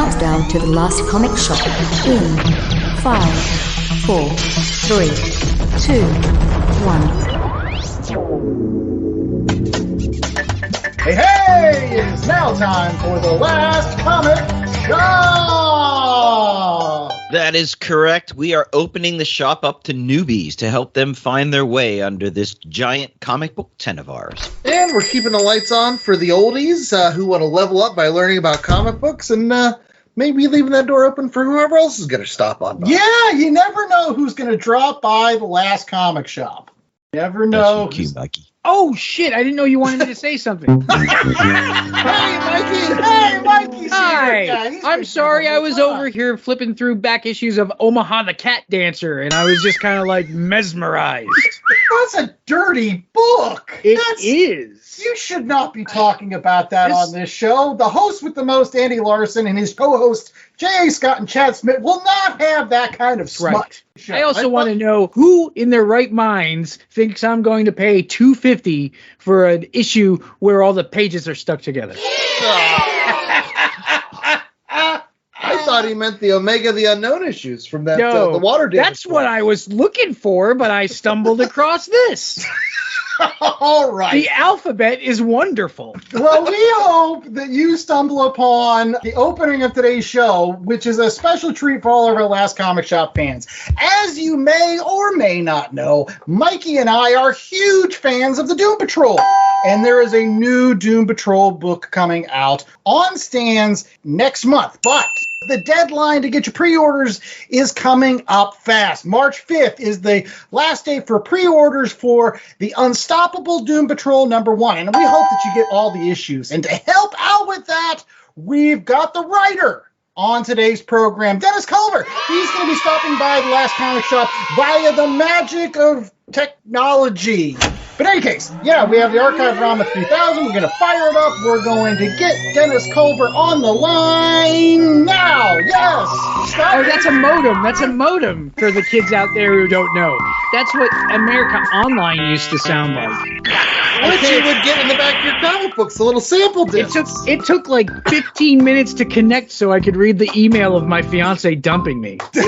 countdown to the last comic shop in 5, 4, 3, 2, 1. Hey, it is now time for the last comic shop! That is correct. We are opening the shop up to newbies to help them find their way under this giant comic book tent of ours. And we're keeping the lights on for the oldies who want to level up by learning about comic books, and maybe leaving that door open for whoever else is going to stop on by. Yeah, you never know who's going to drop by the last comic shop. Never know. That's your cue, Mikey. Oh, shit. I didn't know you wanted me to say something. Hey, Mikey. Hey, Mikey's Hi. here. I'm sorry. I was over here flipping through back issues of Omaha the Cat Dancer, and I was just kind of like mesmerized. That's a dirty book. It is. You should not be talking about that on this show. The host with the most, Andy Larson, and his co-host, J.A. Scott and Chad Smith, will not have that kind of smut. Right. I also want to know who in their right minds thinks I'm going to pay $2.50 for an issue where all the pages are stuck together. I thought he meant the Omega the Unknown issues from that No, the water damage. that's what I was looking for, but I stumbled across this. All right. The alphabet is wonderful. Well, we hope that you stumble upon the opening of today's show, which is a special treat for all of our Last Comic Shop fans. As you may or may not know, Mikey and I are huge fans of the Doom Patrol. And there is a new Doom Patrol book coming out on stands next month. But the deadline to get your pre-orders is coming up fast. March 5th is the last day for pre-orders for the Unstoppable Doom Patrol #1. And we hope that you get all the issues. And to help out with that, we've got the writer on today's program, Dennis Culver. He's going to be stopping by the Last Comic Shop via the magic of technology. But in any case, yeah, we have the Archive Rama 3000. We're going to fire it up. We're going to get Dennis Culver on the line now. Yes. Stop. Oh, that's a modem. That's a modem for the kids out there who don't know. That's what America Online used to sound like. What you would get in the back of your comic books, a little sample disc. It took like 15 minutes to connect so I could read the email of my fiance dumping me. So,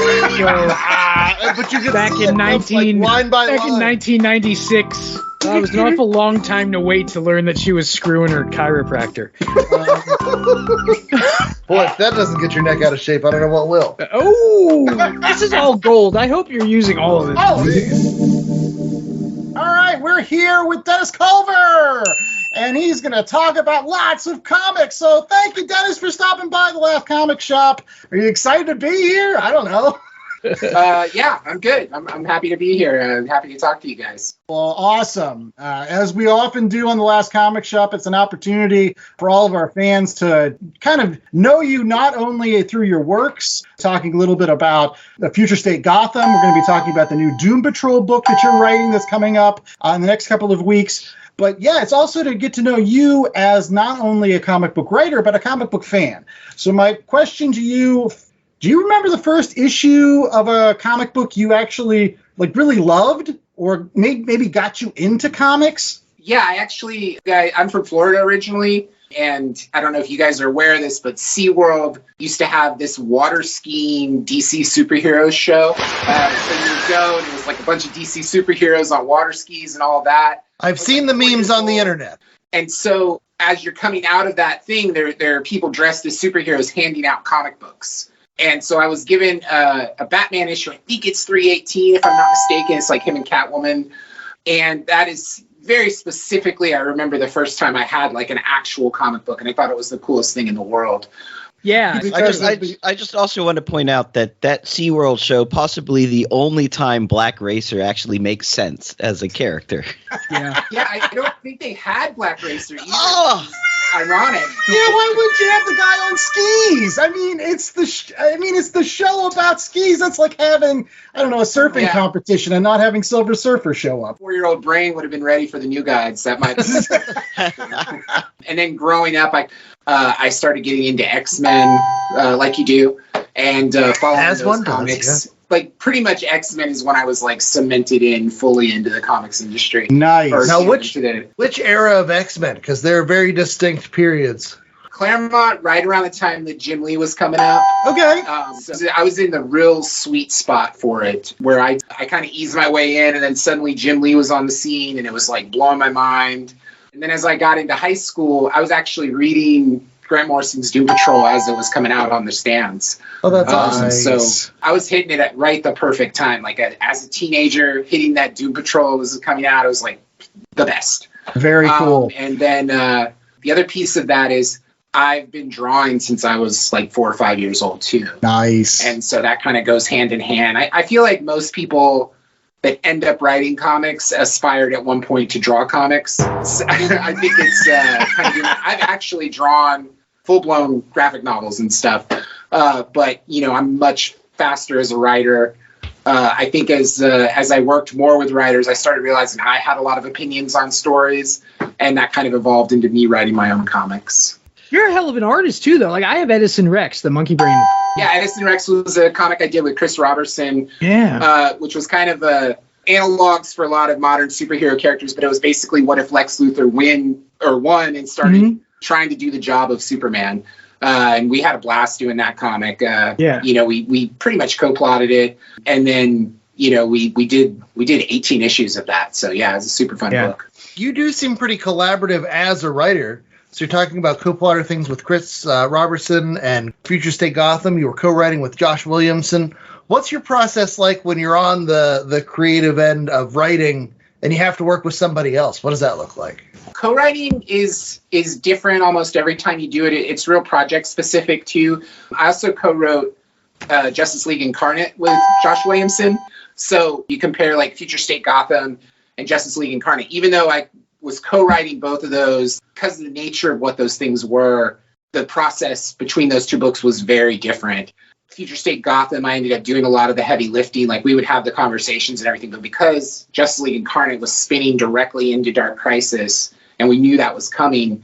but you could back see in it like line by back in line. 1996. It was an awful long time to wait to learn that she was screwing her chiropractor. Boy, if that doesn't get your neck out of shape, I don't know what will. Oh, this is all gold. I hope you're using all of it. Oh, all right, we're here with Dennis Culver, and he's going to talk about lots of comics. So thank you, Dennis, for stopping by the Last Comic Shop. Are you excited to be here? I don't know. Yeah, I'm good. I'm happy to be here. I'm happy to talk to you guys. Well, awesome. As we often do on the Last Comic Shop, it's an opportunity for all of our fans to kind of know you not only through your works, talking a little bit about the Future State Gotham. We're going to be talking about the new Doom Patrol book that you're writing that's coming up in the next couple of weeks. But yeah, it's also to get to know you as not only a comic book writer, but a comic book fan. So my question to you, do you remember the first issue of a comic book you actually really loved or maybe got you into comics? Yeah, I'm from Florida originally, and I don't know if you guys are aware of this, but SeaWorld used to have this water skiing DC superheroes show. So you would go, and it was like a bunch of DC superheroes on water skis and all that. I've seen the memes on the internet. And so as you're coming out of that thing, there are people dressed as superheroes handing out comic books. And so I was given a Batman issue. I think it's 318, if I'm not mistaken. It's like him and Catwoman. And that is very specifically, I remember the first time I had like an actual comic book, and I thought it was the coolest thing in the world. Yeah. I just also want to point out that SeaWorld show, possibly the only time Black Racer actually makes sense as a character. Yeah. Yeah, I don't think they had Black Racer either. Oh! Ironic. Yeah, why wouldn't you have the guy on skis? I mean, it's the show about skis. That's like having, I don't know, a surfing competition and not having Silver Surfer show up. 4-year-old brain would have been ready for the new guides. That might. And then growing up, I started getting into X-Men, like you do, and following As those one comics. does, yeah. Like pretty much X-Men is when I was like cemented in fully into the comics industry. Nice. Or, Now, you know, which era of X-Men? Because there are very distinct periods. Claremont, right around the time that Jim Lee was coming out. Okay. So I was in the real sweet spot for it, where I kind of eased my way in, and then suddenly Jim Lee was on the scene, and it was like blowing my mind. And then as I got into high school, I was actually reading Grant Morrison's Doom Patrol as it was coming out on the stands. Oh, that's awesome. So I was hitting it at right the perfect time. Like as a teenager, hitting that Doom Patrol was coming out. It was like the best. Very cool. And then the other piece of that is I've been drawing since I was like 4 or 5 years old too. Nice. And so that kind of goes hand in hand. I feel like most people that end up writing comics aspired at one point to draw comics. So I think it's kind of. I've actually drawn full-blown graphic novels and stuff, but I'm much faster as a writer. I think as I worked more with writers, I started realizing I had a lot of opinions on stories, and that kind of evolved into me writing my own comics. You're a hell of an artist too, though. Like I have Edison Rex, the Monkey Brain. Yeah, Edison Rex was a comic I did with Chris Robertson. Yeah. Which was kind of analogs for a lot of modern superhero characters, but it was basically what if Lex Luthor won and started trying to do the job of Superman. And we had a blast doing that comic. We pretty much co-plotted it, and then we did 18 issues of that. So yeah, it was a super fun book. You do seem pretty collaborative as a writer. So you're talking about co-plotter things with Chris Robertson and Future State Gotham. You were co-writing with Josh Williamson. What's your process like when you're on the creative end of writing and you have to work with somebody else? What does that look like? Co-writing is different almost every time you do it. It's real project specific too. I also co-wrote Justice League Incarnate with Josh Williamson. So you compare like Future State Gotham and Justice League Incarnate. Even though I was co-writing both of those, because of the nature of what those things were, the process between those two books was very different. Future State Gotham, I ended up doing a lot of the heavy lifting. Like we would have the conversations and everything, but because Justice League Incarnate was spinning directly into Dark Crisis, and we knew that was coming,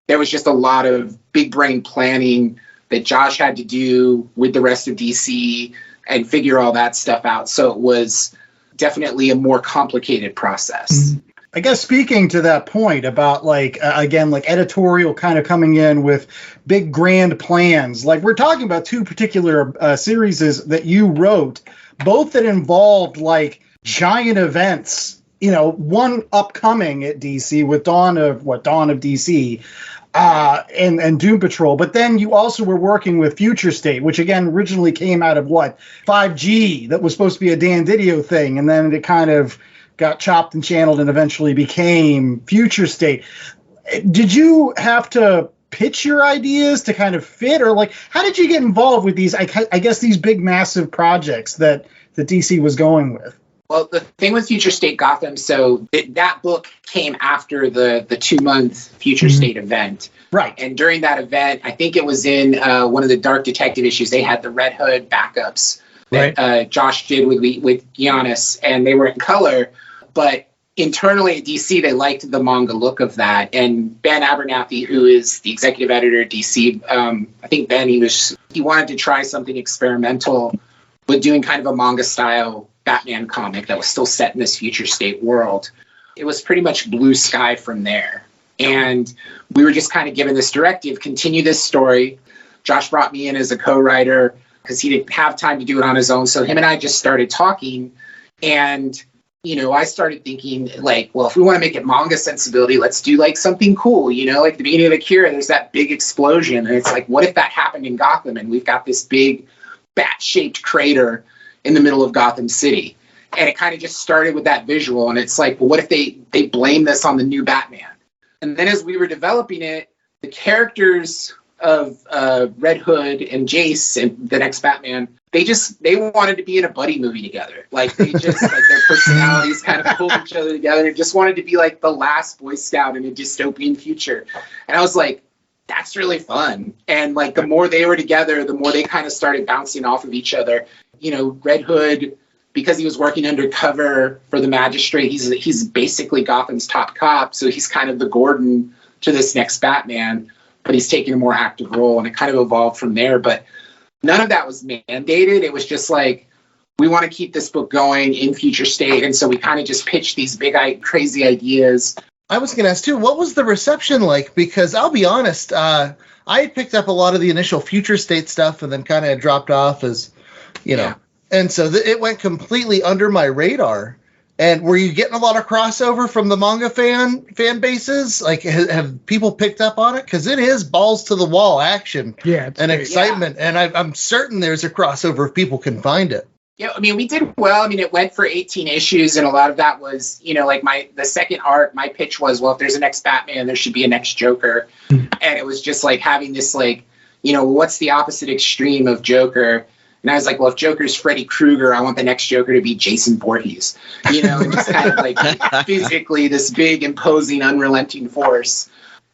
there was just a lot of big brain planning that Josh had to do with the rest of DC and figure all that stuff out. So it was definitely a more complicated process. I guess speaking to that point about again, editorial kind of coming in with big grand plans, like we're talking about two particular series that you wrote, both that involved like giant events, one upcoming at DC with Dawn of DC and Doom Patrol. But then you also were working with Future State, which again originally came out of 5G, that was supposed to be a Dan Didio thing. And then it kind of got chopped and channeled and eventually became Future State. Did you have to pitch your ideas to kind of fit, or how did you get involved with these, I guess, these big, massive projects that the DC was going with? Well, the thing with Future State Gotham, so that book came after the 2-month Future State event. Right. And during that event, I think it was in one of the Dark Detective issues, they had the Red Hood backups that Josh did with Giannis, and they were in color. But internally at DC, they liked the manga look of that. And Ben Abernathy, who is the executive editor at DC, I think Ben, he wanted to try something experimental with doing kind of a manga style Batman comic that was still set in this Future State world. It was pretty much blue sky from there. And we were just kind of given this directive, continue this story. Josh brought me in as a co-writer because he didn't have time to do it on his own. So him and I just started talking, and I started thinking well, if we want to make it manga sensibility, let's do something cool, like the beginning of Akira, there's that big explosion. And it's what if that happened in Gotham? And we've got this big bat-shaped crater in the middle of Gotham City. And it kind of just started with that visual. And it's well, what if they blame this on the new Batman? And then as we were developing it, the characters of Red Hood and Jace and the next Batman, they wanted to be in a buddy movie together. They just their personalities kind of pulled each other together and just wanted to be the last Boy Scout in a dystopian future. And I was that's really fun. And the more they were together, the more they kind of started bouncing off of each other. Red Hood, because he was working undercover for the magistrate, he's basically Gotham's top cop. So he's kind of the Gordon to this next Batman, but he's taking a more active role, and it kind of evolved from there. But none of that was mandated. It was just we want to keep this book going in Future State. And so we kind of just pitched these big, crazy ideas. I was going to ask, too, what was the reception like? Because I'll be honest, I I picked up a lot of the initial Future State stuff and then kind of dropped off as, you know. And so it went completely under my radar. And were you getting a lot of crossover from the manga fan bases? Like, have people picked up on it? Because it is balls to the wall action and excitement. And I'm certain there's a crossover if people can find it. Yeah, I mean, we did well. I mean, it went for 18 issues, and a lot of that was, you know, like the second arc, my pitch was, well, if there's a next Batman, there should be a next Joker. And it was just like having this, like, you know, what's the opposite extreme of Joker? And I was like, well, if Joker's Freddy Krueger, I want the next Joker to be Jason Voorhees, you know, and just kind of like physically this big, imposing, unrelenting force.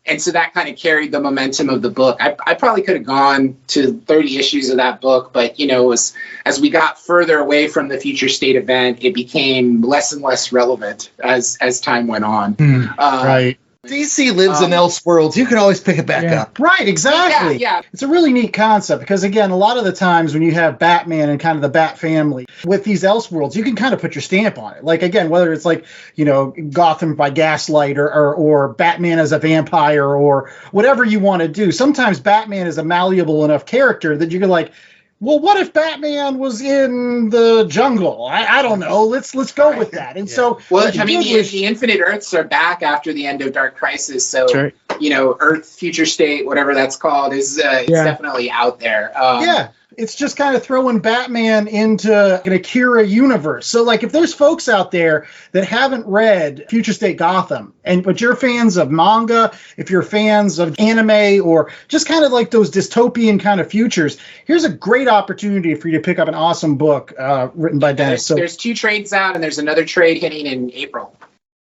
And so that kind of carried the momentum of the book. I probably could have gone to 30 issues of that book, but, you know, as we got further away from the Future State event, it became less and less relevant as time went on. Right. DC lives in Elseworlds. You can always pick it back up. Right, exactly. Yeah. It's a really neat concept because, again, a lot of the times when you have Batman and kind of the Bat family with these Elseworlds, you can kind of put your stamp on it. Like, again, whether it's like, you know, Gotham by Gaslight or Batman as a vampire or whatever you want to do. Sometimes Batman is a malleable enough character that you can like, well, what if Batman was in the jungle? I don't know. Let's go with that. And so, well, I mean, the Infinite Earths are back after the end of Dark Crisis. So, you know, Earth, Future State, whatever that's called, is it's definitely out there. It's just kind of throwing Batman into an Akira universe. So, like, if there's folks out there that haven't read Future State Gotham, but you're fans of manga, if you're fans of anime, or just kind of like those dystopian kind of futures, here's a great opportunity for you to pick up an awesome book written by Dennis. There's 2 trades out, and there's another trade hitting in April.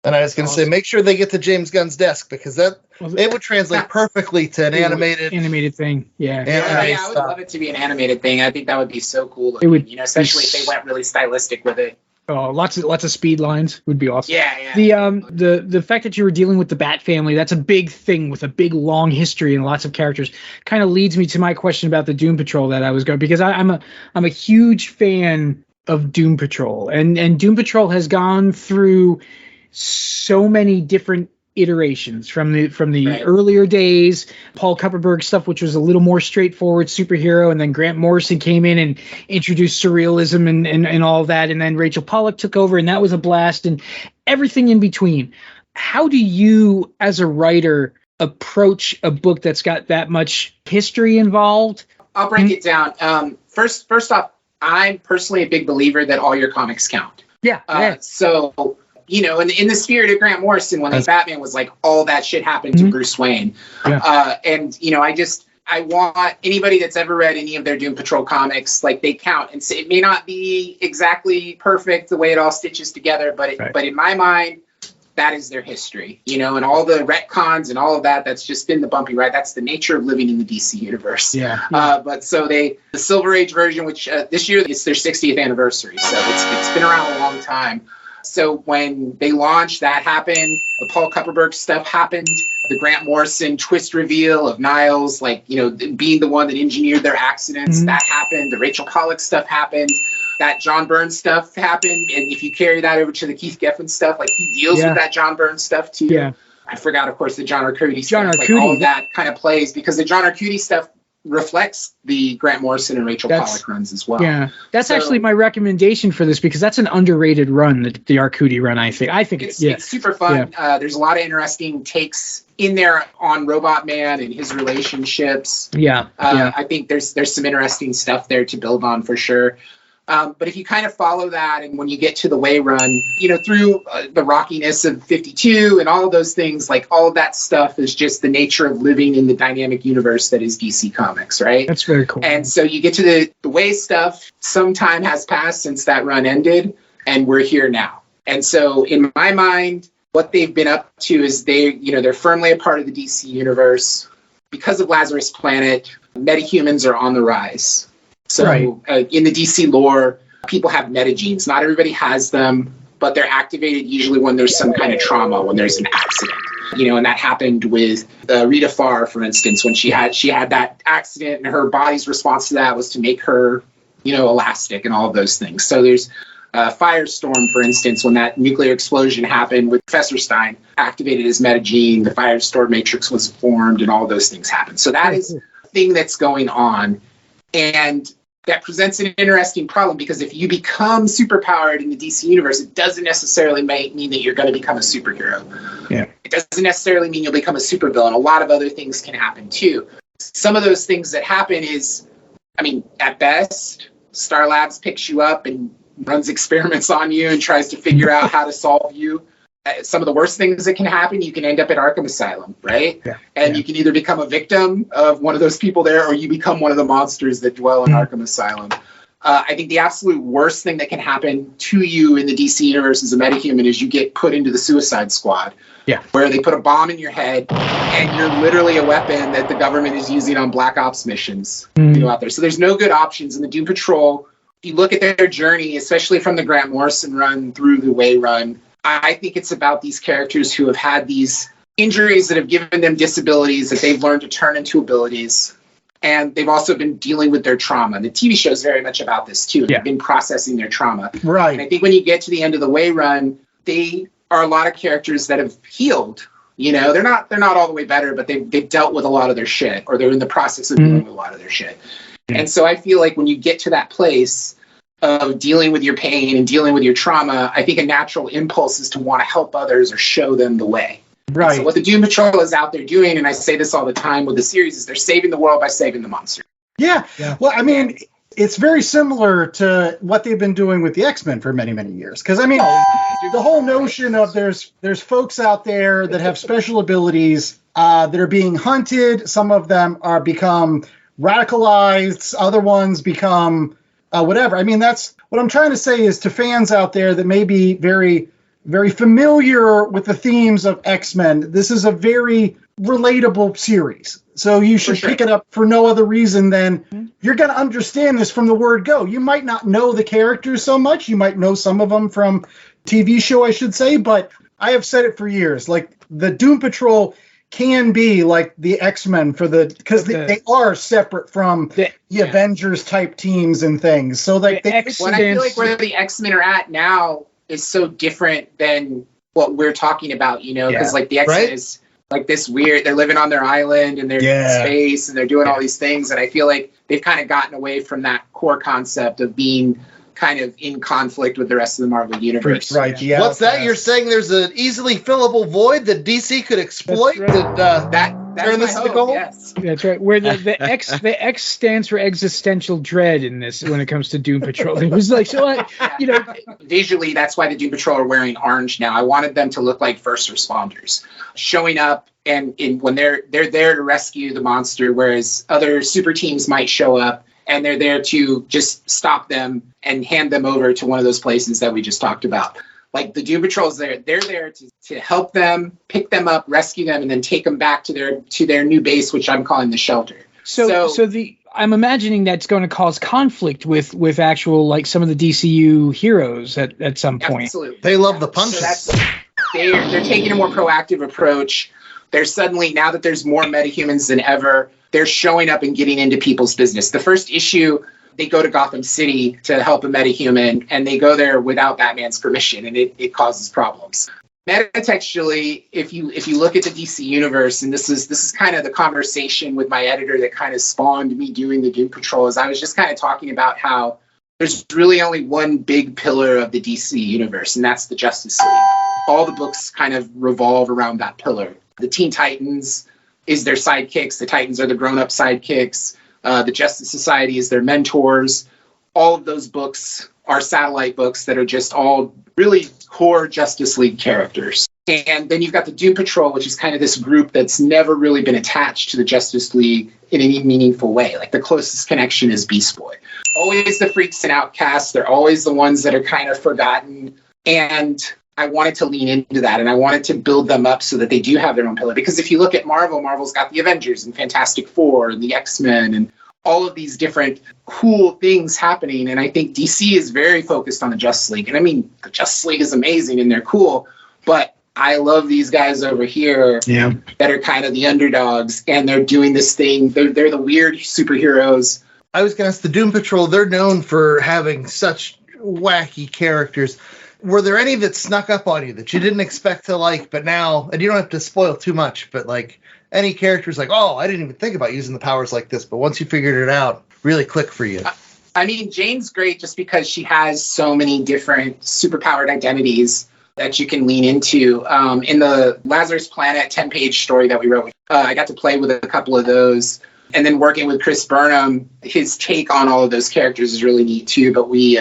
And I was going to say, make sure they get to James Gunn's desk, because it would translate perfectly to an animated thing. I would love it to be an animated thing. I think that would be so cool. It would, you know, especially if they went really stylistic with it. Oh, lots of speed lines would be awesome. Yeah. The fact that you were dealing with the Bat family, that's a big thing with a big long history and lots of characters. Kind of leads me to my question about the Doom Patrol that I was going, because I'm a huge fan of Doom Patrol, and Doom Patrol has gone through so many different iterations from the earlier days, Paul Kupperberg stuff, which was a little more straightforward superhero, and then Grant Morrison came in and introduced surrealism and all of that, and then Rachel Pollack took over, and that was a blast, and everything in between. How do you, as a writer, approach a book that's got that much history involved? I'll break it down. First off, I'm personally a big believer that all your comics count. So, you know, in the spirit of Grant Morrison, when Batman was like, all that shit happened to Bruce Wayne. And, you know, I want anybody that's ever read any of their Doom Patrol comics, like, they count. And so it may not be exactly perfect the way it all stitches together, but in my mind, that is their history, you know, and all the retcons and all of that, that's just been the bumpy ride. That's the nature of living in the DC universe. But so the Silver Age version, which this year is their 60th anniversary. So it's been around a long time. So when they launched, that happened. The Paul Kupperberg stuff happened. The Grant Morrison twist reveal of Niles, like, you know, being the one that engineered their accidents, that happened. The Rachel Pollack stuff happened. That John Byrne stuff happened. And if you carry that over to the Keith Giffen stuff, like, he deals with that John Byrne stuff too. I forgot, of course, the John Arcudi stuff. Like, all of that kind of plays, because the John Arcudi stuff reflects the Grant Morrison and Rachel Pollack runs as well. That's actually my recommendation for this, because that's an underrated run, the Arcudi run. I think it's super fun. There's a lot of interesting takes in there on Robot Man and his relationships. I think there's some interesting stuff there to build on for sure. But if you kind of follow that, and when you get to the Way run, you know, through the rockiness of 52 and all of those things, like, all of that stuff is just the nature of living in the dynamic universe that is DC Comics, right? That's very cool. And so you get to the Way stuff. Some time has passed since that run ended, and we're here now. And so in my mind, what they've been up to is they're firmly a part of the DC universe. Because of Lazarus Planet, metahumans are on the rise. So in the DC lore, people have metagenes. Not everybody has them, but they're activated usually when there's some kind of trauma, when there's an accident. You know, and that happened with Rita Farr, for instance, when she had that accident, and her body's response to that was to make her, you know, elastic and all of those things. So there's Firestorm, for instance, when that nuclear explosion happened with Professor Stein, activated his metagene, the Firestorm matrix was formed, and all those things happened. So that is a thing that's going on. And that presents an interesting problem, because if you become superpowered in the DC universe, it doesn't necessarily mean that you're going to become a superhero. Yeah. It doesn't necessarily mean you'll become a supervillain. A lot of other things can happen too. Some of those things that happen is, I mean, at best, Star Labs picks you up and runs experiments on you and tries to figure out how to solve you. Some of the worst things that can happen, you can end up at Arkham Asylum, right? Yeah. And you can either become a victim of one of those people there, or you become one of the monsters that dwell in Arkham Asylum. I think the absolute worst thing that can happen to you in the DC universe as a metahuman is you get put into the Suicide Squad, where they put a bomb in your head and you're literally a weapon that the government is using on Black Ops missions out there. So there's no good options in the Doom Patrol. If you look at their journey, especially from the Grant Morrison run through the Way run, I think it's about these characters who have had these injuries that have given them disabilities that they've learned to turn into abilities. And they've also been dealing with their trauma. The TV show is very much about this too. They've been processing their trauma. Right. And I think when you get to the end of the Way run, they are a lot of characters that have healed. You know, they're not all the way better, but they've dealt with a lot of their shit, or they're in the process of dealing with a lot of their shit. And so I feel like when you get to that place of dealing with your pain and dealing with your trauma, I think a natural impulse is to want to help others or show them the way. Right. So what the Doom Patrol is out there doing, and I say this all the time with the series, is they're saving the world by saving the monster. Yeah. Well, I mean, it's very similar to what they've been doing with the X-Men for many, many years. Because, I mean, the whole notion of there's folks out there that have special abilities that are being hunted. Some of them are become radicalized. Other ones become whatever. I mean, that's what I'm trying to say is to fans out there that may be very, very familiar with the themes of X-Men. This is a very relatable series. So you should pick it up for no other reason than you're going to understand this from the word go. You might not know the characters so much. You might know some of them from TV show, I should say. But I have said it for years. Like, the Doom Patrol can be like the X-Men because they are separate from the Avengers type teams and things. So like I feel like where the X-Men are at now is so different than what we're talking about, you know, because like the X-Men is like this weird, they're living on their island and they're in space and they're doing all these things. And I feel like they've kind of gotten away from that core concept of being kind of in conflict with the rest of the Marvel universe. Right. Yeah. What's that? You're saying there's an easily fillable void that DC could exploit? That's this my the goal? hope, yes. That's right. Where the X stands for existential dread in this when it comes to Doom Patrol. It was like, visually, that's why the Doom Patrol are wearing orange now. I wanted them to look like first responders showing up and when they're there to rescue the monster, whereas other super teams might show up and they're there to just stop them and hand them over to one of those places that we just talked about. Like the Doom Patrol's there, they're there to help them, pick them up, rescue them, and then take them back to their new base, which I'm calling the shelter. So I'm imagining that's going to cause conflict with actual, like, some of the DCU heroes at some point. Absolutely. They love the punches. So they're taking a more proactive approach. They're suddenly, now that there's more metahumans than ever, they're showing up and getting into people's business. The first issue, they go to Gotham City to help a metahuman, and they go there without Batman's permission, and it causes problems. Metatextually, if you look at the DC universe, and this is kind of the conversation with my editor that kind of spawned me doing the Doom Patrol, is I was just kind of talking about how there's really only one big pillar of the DC universe, and that's the Justice League. All the books kind of revolve around that pillar. The Teen Titans is their sidekicks. The Titans are the grown-up sidekicks. The Justice Society is their mentors. All of those books are satellite books that are just all really core Justice League characters. And then you've got the Doom Patrol, which is kind of this group that's never really been attached to the Justice League in any meaningful way. Like, the closest connection is Beast Boy. Always the freaks and outcasts. They're always the ones that are kind of forgotten. And I wanted to lean into that, and I wanted to build them up so that they do have their own pillar. Because if you look at Marvel's got the Avengers and Fantastic Four and the X-Men and all of these different cool things happening. And I think DC is very focused on the Justice League. And I mean, the Justice League is amazing and they're cool, but I love these guys over here that are kind of the underdogs, and they're doing this thing. They're the weird superheroes. I was going to ask, the Doom Patrol, they're known for having such wacky characters. Were there any that snuck up on you that you didn't expect to like, but now, and you don't have to spoil too much, but like any characters like, oh, I didn't even think about using the powers like this, but once you figured it out, really click for you? I mean, Jane's great just because she has so many different superpowered identities that you can lean into. In the Lazarus Planet 10-page story that we wrote, I got to play with a couple of those. And then working with Chris Burnham, his take on all of those characters is really neat too. But we,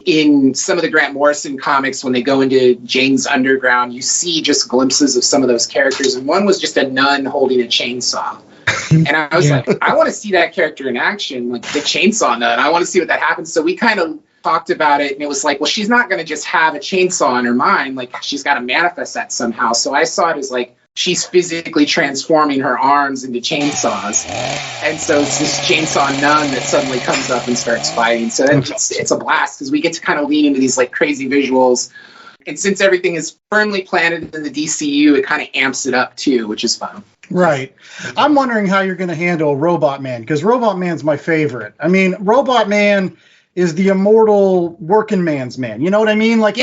in some of the Grant Morrison comics, when they go into Jane's Underground, you see just glimpses of some of those characters. And one was just a nun holding a chainsaw. And I was like, I want to see that character in action, like the chainsaw nun. I want to see what that happens. So we kind of talked about it, and it was like, well, she's not going to just have a chainsaw in her mind. Like, she's got to manifest that somehow. So I saw it as like, she's physically transforming her arms into chainsaws. And so it's this chainsaw nun that suddenly comes up and starts fighting. So it's a blast because we get to kind of lean into these like crazy visuals. And since everything is firmly planted in the DCU, it kind of amps it up too, which is fun. Right. I'm wondering how you're going to handle Robot Man, because Robot Man's my favorite. I mean, Robot Man is the immortal working man's man. You know what I mean? Like,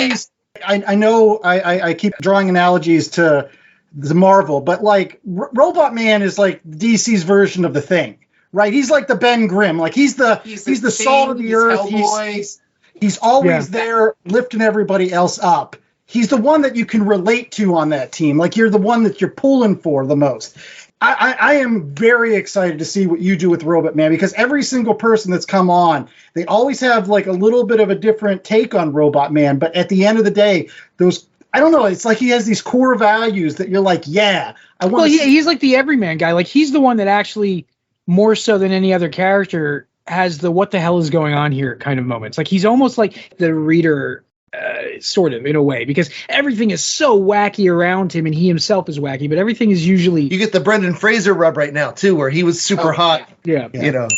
I know I keep drawing analogies to the Marvel, but like Robot Man is like DC's version of the Thing, right? He's like the Ben Grimm. Like he's the salt of the earth. He's always there lifting everybody else up. He's the one that you can relate to on that team. Like you're the one that you're pulling for the most. I am very excited to see what you do with Robot Man, because every single person that's come on, they always have like a little bit of a different take on Robot Man. But at the end of the day, those, I don't know, it's like he has these core values that you're like, yeah, I want. Well, he's like the everyman guy. Like he's the one that actually, more so than any other character, has the what the hell is going on here kind of moments. Like he's almost like the reader, sort of, in a way, because everything is so wacky around him and he himself is wacky, but everything is usually... You get the Brendan Fraser rub right now too, where he was super hot. Yeah. You know.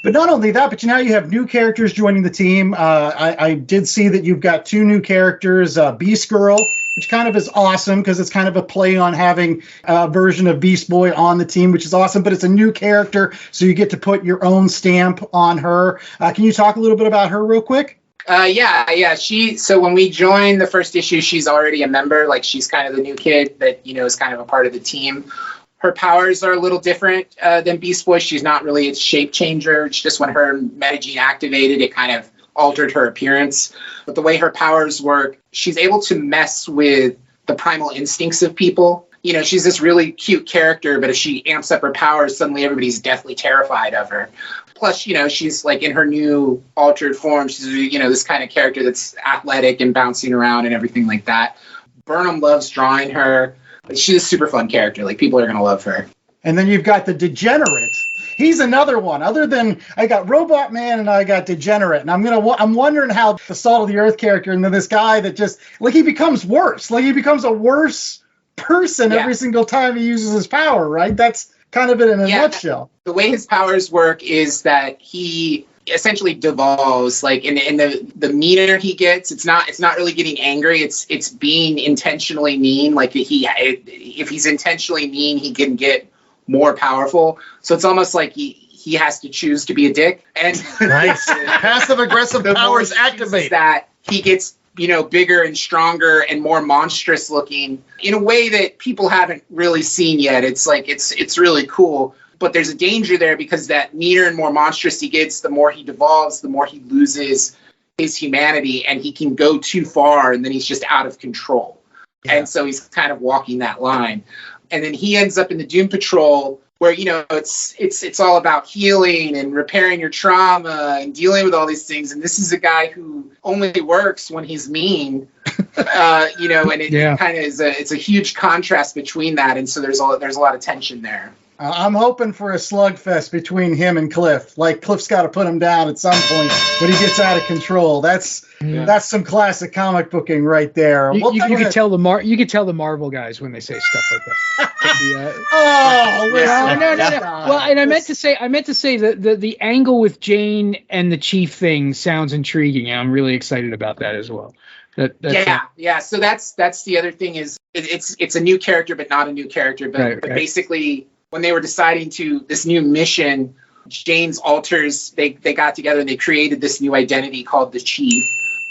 But not only that, but now you have new characters joining the team. I did see that you've got two new characters, Beast Girl, which kind of is awesome because it's kind of a play on having a version of Beast Boy on the team, which is awesome, but it's a new character, so you get to put your own stamp on her. Can you talk a little bit about her real quick? Yeah. So when we joined the first issue, she's already a member. Like she's kind of the new kid that, is kind of a part of the team. Her powers are a little different than Beast Boy. She's not really a shape changer. It's just when her metagene activated, it kind of altered her appearance. But the way her powers work, she's able to mess with the primal instincts of people. She's this really cute character, but if she amps up her powers, suddenly everybody's deathly terrified of her. Plus, she's like in her new altered form. She's, this kind of character that's athletic and bouncing around and everything like that. Burnham loves drawing her. She's a super fun character. Like people are going to love her. And then you've got the Degenerate. He's another one. Other than I got Robot Man and I got Degenerate, and I'm wondering how the Salt of the Earth character and then this guy that just like he becomes worse. Like he becomes a worse person every single time he uses his power. Right? That's kind of it in a nutshell. The way his powers work is that he essentially devolves. Like in the meaner he gets, it's not really getting angry. It's being intentionally mean. Like if he's intentionally mean, he can get more powerful. So it's almost like he has to choose to be a dick. And nice. Passive aggressive powers activate. That he gets bigger and stronger and more monstrous looking in a way that people haven't really seen yet. It's like it's really cool. But there's a danger there because that meaner and more monstrous he gets, the more he devolves, the more he loses his humanity, and he can go too far and then he's just out of control. Yeah. And so he's kind of walking that line. And then he ends up in the Doom Patrol where, it's all about healing and repairing your trauma and dealing with all these things. And this is a guy who only works when he's mean, and it kind of is it's a huge contrast between that. And so there's a lot of tension there. I'm hoping for a slugfest between him and Cliff. Like Cliff's got to put him down at some point when he gets out of control. That's some classic comic booking right there. You could tell the Marvel guys when they say stuff like that. No. Well, and I meant to say that the angle with Jane and the Chief thing sounds intriguing. And I'm really excited about that as well. So that's the other thing is it's a new character, but not a new character. But basically, when they were deciding this new mission Jane's alters, they got together and they created this new identity called the Chief,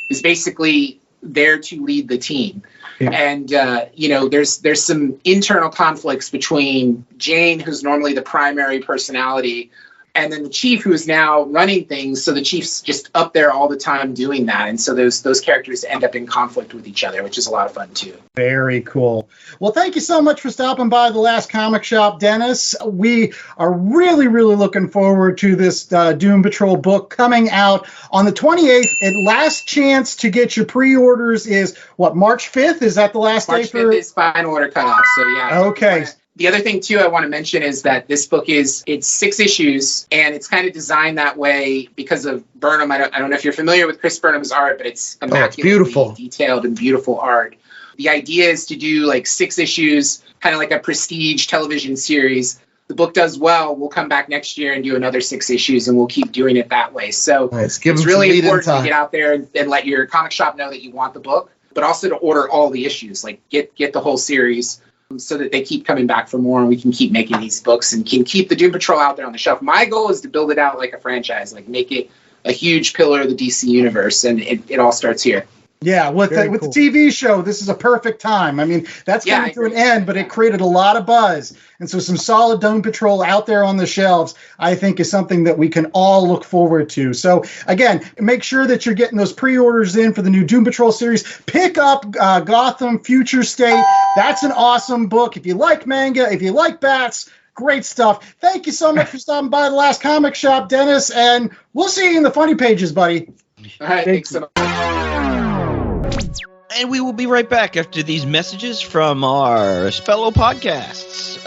who's basically there to lead the team. Yeah. And, there's some internal conflicts between Jane, who's normally the primary personality, and then the Chief, who is now running things. So the Chief's just up there all the time doing that. And so those characters end up in conflict with each other, which is a lot of fun, too. Very cool. Well, thank you so much for stopping by the Last Comic Shop, Dennis. We are really, really looking forward to this Doom Patrol book coming out on the 28th. And last chance to get your pre-orders is, March 5th? Is that the last day for? March 5th is final order cutoff, so yeah. Okay. The other thing, too, I want to mention is that this book it's 6 issues, and it's kind of designed that way because of Burnham. I don't know if you're familiar with Chris Burnham's art, but it's immaculately beautiful, detailed and beautiful art. The idea is to do like 6 issues, kind of like a prestige television series. The book does well, we'll come back next year and do another 6 issues, and we'll keep doing it that way. So nice. It's really important to get out there and let your comic shop know that you want the book, but also to order all the issues, like get the whole series, so that they keep coming back for more and we can keep making these books and can keep the Doom Patrol out there on the shelf. My goal is to build it out like a franchise, like make it a huge pillar of the DC universe, and it all starts here. Yeah, with the TV show, this is a perfect time. I mean, that's coming to an end, but it created a lot of buzz. And so some solid Doom Patrol out there on the shelves, I think, is something that we can all look forward to. So, again, make sure that you're getting those pre-orders in for the new Doom Patrol series. Pick up Gotham Future State. That's an awesome book. If you like manga, if you like bats, great stuff. Thank you so much for stopping by the Last Comic Shop, Dennis, and we'll see you in the funny pages, buddy. All right, thanks so much. And we will be right back after these messages from our fellow podcasts.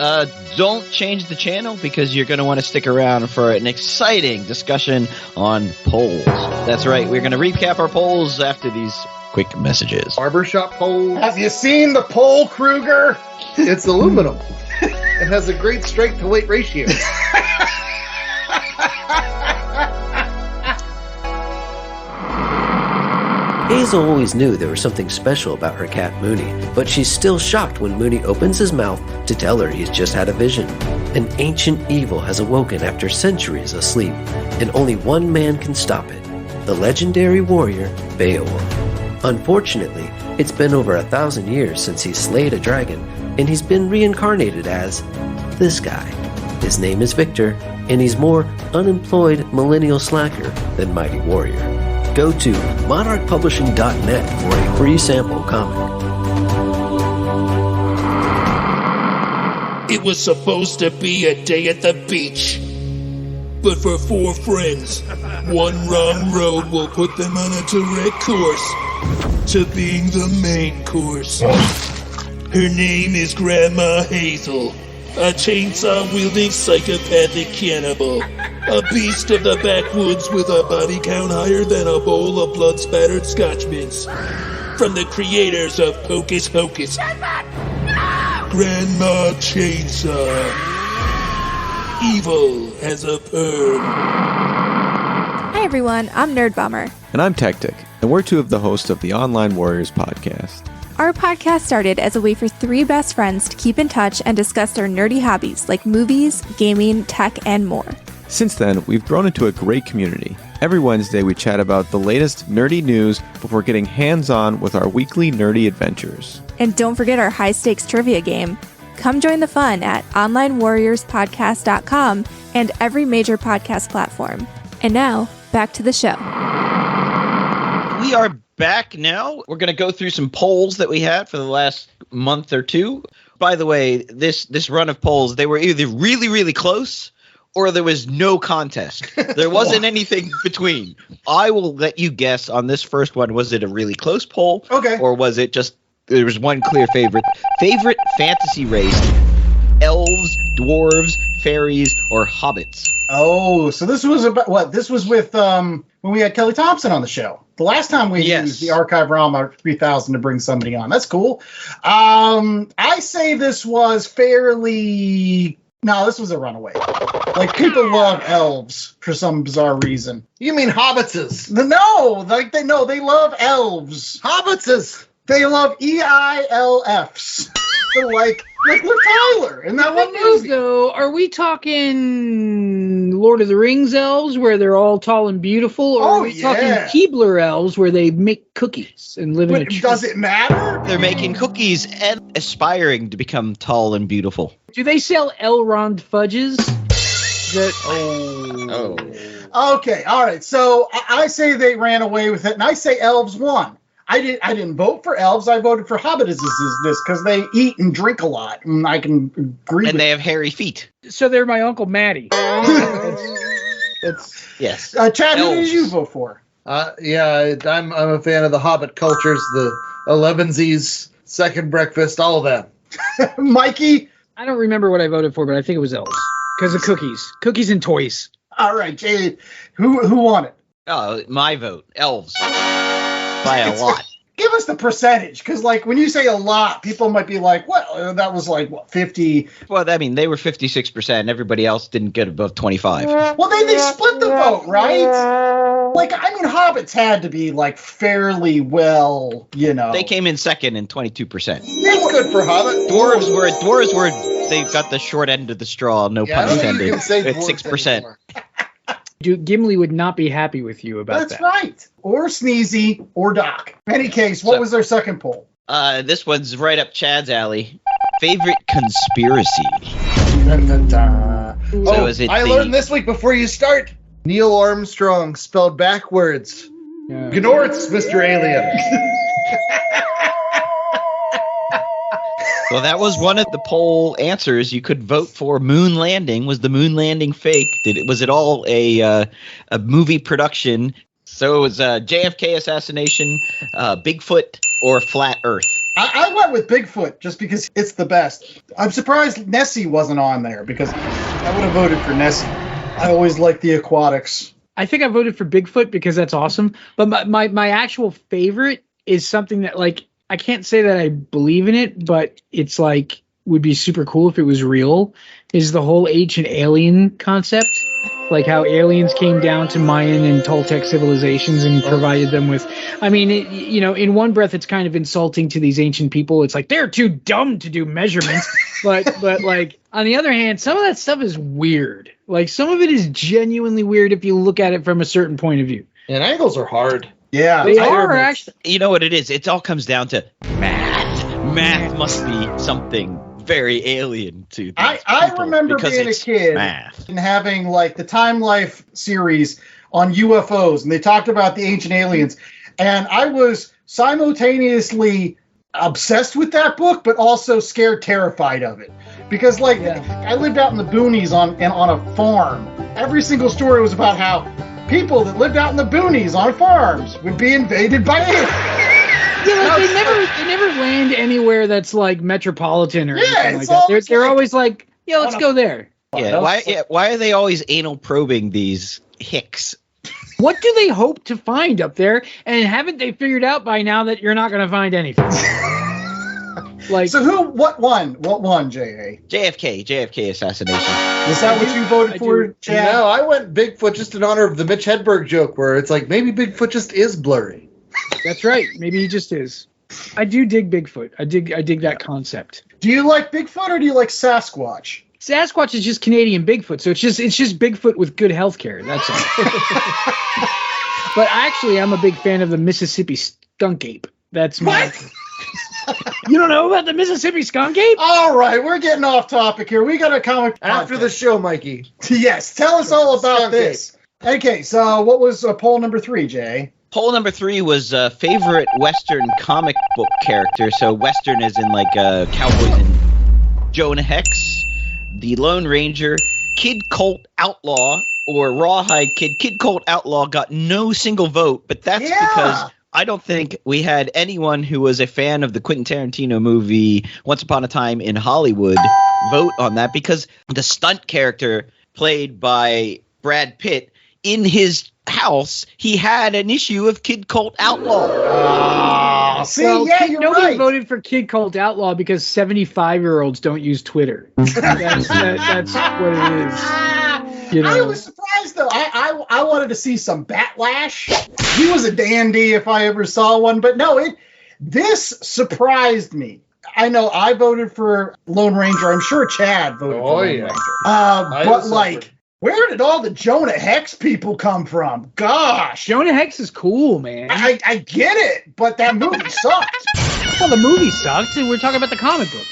Don't change the channel because you're going to want to stick around for an exciting discussion on polls. That's right. We're going to recap our polls after these quick messages. Barbershop polls. Have you seen the poll, Kruger? It's aluminum. It has a great strength to weight ratio. Hazel always knew there was something special about her cat Mooney, but she's still shocked when Mooney opens his mouth to tell her he's just had a vision. An ancient evil has awoken after centuries of sleep, and only one man can stop it, the legendary warrior Beowulf. Unfortunately, it's been over 1,000 years since he slayed a dragon, and he's been reincarnated as this guy. His name is Victor, and he's more unemployed millennial slacker than mighty warrior. Go to monarchpublishing.net for a free sample comic. It was supposed to be a day at the beach. But for 4 friends, one wrong road will put them on a direct course to being the main course. Her name is Grandma Hazel, a chainsaw-wielding psychopathic cannibal. A beast of the backwoods with a body count higher than a bowl of blood-spattered Scotchmans. From the creators of Hocus Pocus. Grandma Chainsaw. Evil as a perm. Hi everyone, I'm Nerd Bummer. And I'm Tactic, and we're 2 of the hosts of the Online Warriors podcast. Our podcast started as a way for 3 best friends to keep in touch and discuss their nerdy hobbies like movies, gaming, tech, and more. Since then, we've grown into a great community. Every Wednesday, we chat about the latest nerdy news before getting hands-on with our weekly nerdy adventures. And don't forget our high-stakes trivia game. Come join the fun at onlinewarriorspodcast.com and every major podcast platform. And now, back to the show. We are back now. We're going to go through some polls that we had for the last month or 2. By the way, this run of polls, they were either really, really close or there was no contest. There wasn't anything between. I will let you guess on this first one. Was it a really close poll? Okay. Or was it just there was one clear favorite? Favorite fantasy race: elves, dwarves, fairies, or hobbits? Oh, so this was about what? This was with when we had Kelly Thompson on the show. The last time we used the Archive Rama 3000 to bring somebody on. That's cool. I say this was fairly. No, this was a runaway. Like, people love elves for some bizarre reason. You mean hobbitses? No, they love elves. Hobbitses. They love EILFs. They're like Liv Tyler in that one movie. Though, are we talking Lord of the Rings elves where they're all tall and beautiful, or are we talking Keebler elves where they make cookies and live in a tree? Does it matter? They're making cookies and aspiring to become tall and beautiful. Do they sell Elrond fudges? Okay, all right. So I say they ran away with it, and I say elves won. I didn't vote for elves. I voted for hobbits because they eat and drink a lot, and I can agree. And they have hairy feet. So they're my Uncle Matty. Yes. Chad, who did you vote for? I'm a fan of the Hobbit cultures, the Elevensies, Second Breakfast, all of that. Mikey? I don't remember what I voted for, but I think it was elves because of cookies and toys. All right, Jay, who won it? Oh, my vote, elves. By a lot. Give us the percentage, because like when you say a lot, people might be like, "Well, that was like what 50." Well, I mean, they were 56%. Everybody else didn't get above 25. Well, they split the vote, right? Like, I mean, hobbits had to be like fairly well, They came in second in 22%. That's good for hobbit. Dwarves were they got the short end of the straw. No pun intended. At 6%. Dude, Gimli would not be happy with you about that. That's right. Or Sneezy or Doc. In any case, what was their second poll? This one's right up Chad's alley. Favorite conspiracy. I learned this week before you start. Neil Armstrong spelled backwards. Yeah. Gnorts, Mr. Alien. Well, that was one of the poll answers. You could vote for moon landing. Was the moon landing fake? Was it all a movie production? So it was JFK assassination, Bigfoot, or flat Earth. I went with Bigfoot just because it's the best. I'm surprised Nessie wasn't on there because I would have voted for Nessie. I always like the aquatics. I think I voted for Bigfoot because that's awesome. But my actual favorite is something that, like, I can't say that I believe in it, but it's like would be super cool if it was real, is the whole ancient alien concept. Like how aliens came down to Mayan and Toltec civilizations and provided them with, I mean, in one breath, it's kind of insulting to these ancient people. It's like, they're too dumb to do measurements. but like, on the other hand, some of that stuff is weird. Like some of it is genuinely weird if you look at it from a certain point of view. And angles are hard. Yeah. They are actually. You know what it is? It all comes down to math. Math must be something very alien to these I remember being a kid and having like the Time Life series on UFOs, and they talked about the ancient aliens, and I was simultaneously obsessed with that book, but also scared, terrified of it, because I lived out in the boonies on a farm. Every single story was about how people that lived out in the boonies on farms would be invaded by aliens. Yeah, like they never land anywhere that's like metropolitan or anything like that. They're always like, yeah, let's go there. Why are they always anal probing these hicks? What do they hope to find up there? And haven't they figured out by now that you're not going to find anything? So what won, J.A.? JFK assassination. Is that what you voted for, Chad? No, I went Bigfoot just in honor of the Mitch Hedberg joke where it's like maybe Bigfoot just is blurry. That's right. Maybe he just is. I do dig Bigfoot. I dig that concept. Do you like Bigfoot or do you like Sasquatch? Sasquatch is just Canadian Bigfoot, so it's just Bigfoot with good health care. That's all. But actually, I'm a big fan of the Mississippi skunk ape. That's my. You don't know about the Mississippi skunk ape? All right, we're getting off topic here. We got a comic after the show, Mikey. Yes, tell us all about this. Okay, so what was poll number 3, Jay? Poll number 3 was favorite Western comic book character. So Western is in like Cowboys and Jonah Hex, the Lone Ranger, Kid Colt Outlaw, or Rawhide Kid. Kid Colt Outlaw got no single vote, but that's because I don't think we had anyone who was a fan of the Quentin Tarantino movie Once Upon a Time in Hollywood vote on that, because the stunt character played by Brad Pitt, in his house, he had an issue of Kid Colt Outlaw. Nobody voted for Kid Colt Outlaw because 75-year-olds don't use Twitter. That's what it is. I was surprised though. I wanted to see some Batlash. He was a dandy if I ever saw one, but no, this surprised me. I know I voted for Lone Ranger. I'm sure Chad voted for Lone Ranger. But like, Where did all the Jonah Hex people come from? Gosh. Jonah Hex is cool, man. I get it, but that movie sucked. Well, the movie sucked. We're talking about the comic book.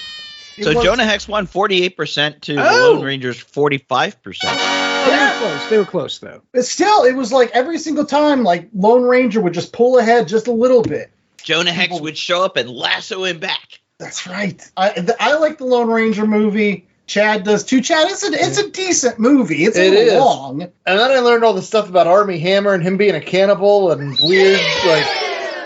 So Jonah Hex won 48% to the Lone Ranger's 45%. Yeah. They were close, though. But still, it was like every single time, like Lone Ranger would just pull ahead just a little bit. Jonah Hex would show up and lasso him back. That's right. I like the Lone Ranger movie. Chad does too. Chad, it's a decent movie. It's a little long. And then I learned all the stuff about Armie Hammer and him being a cannibal and weird. Like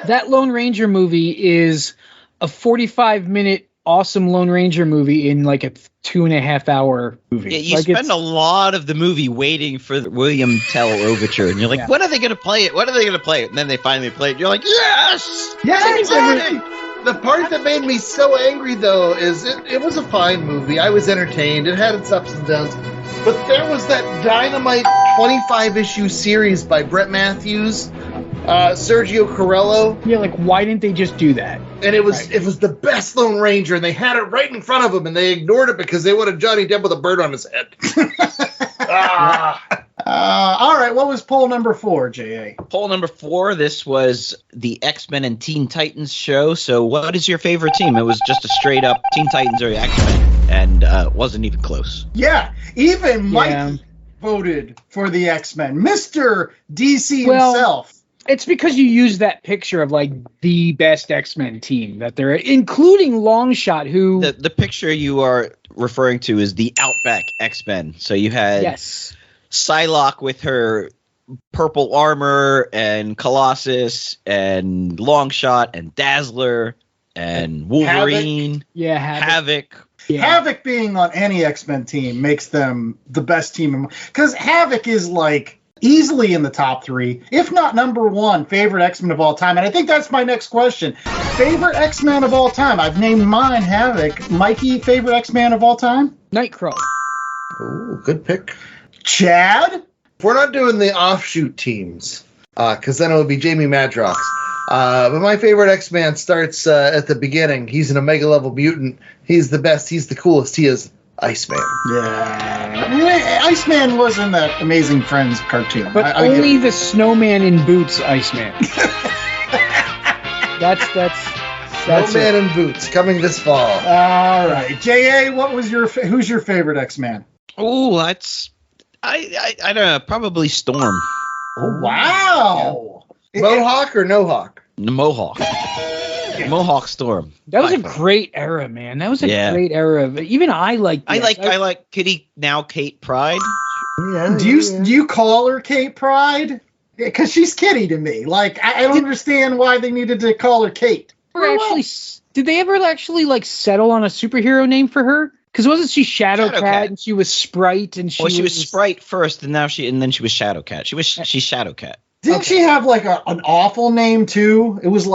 that Lone Ranger movie is a 45-minute awesome Lone Ranger movie in like a 2.5 hour movie. Yeah, you like spend a lot of the movie waiting for the William Tell overture, and you're like, when are they going to play it? When are they going to play it? And then they finally play it. You're like, yes! Yes! The part that made me so angry, though, is it was a fine movie. I was entertained. It had its ups and downs. But there was that Dynamite 25-issue series by Brett Matthews, Sergio Corello. Yeah, like, why didn't they just do that? And it was the best Lone Ranger, and they had it right in front of them, and they ignored it because they wanted Johnny Depp with a bird on his head. All right, what was poll number 4, J.A.? Poll number 4, this was the X-Men and Teen Titans show. So what is your favorite team? It was just a straight up Teen Titans or X-Men, and wasn't even close. Yeah, even Mikey voted for the X-Men. Mr. DC himself. It's because you use that picture of like the best X-Men team that they're including Longshot, who the picture you are referring to is the Outback X-Men. So you had Psylocke with her purple armor and Colossus and Longshot and Dazzler and Wolverine. Havoc. Yeah. Havoc being on any X-Men team makes them the best team. Because Havoc is like easily in the top 3, if not number 1, favorite X-Men of all time. And I think that's my next question. Favorite X-Men of all time? I've named mine Havoc. Mikey, favorite X-Man of all time? Nightcrawler. Ooh, good pick. Chad? We're not doing the offshoot teams, because then it would be Jamie Madrox. But my favorite X-Man starts at the beginning. He's an Omega-level mutant. He's the best. He's the coolest. He is Iceman. Yeah. Iceman was in that Amazing Friends cartoon. But only the snowman in boots Iceman. That's Snowman in boots coming this fall. All right. J.A., who's your favorite X-Man? Oh, that's... I don't know. Probably Storm. Oh, wow. Yeah. Mohawk or no Hawk? Mohawk. Mohawk Storm. That was a great era, man. That was a great era. Even I like. I like Kitty now Kate Pride. Yeah. Do you call her Kate Pride? Because she's Kitty to me. Like I don't understand why they needed to call her Kate. Did they ever actually like settle on a superhero name for her? Because wasn't she Shadowcat and she was Sprite and she was Sprite first and then she was Shadowcat. She's Shadowcat. Didn't she have like an awful name too? It was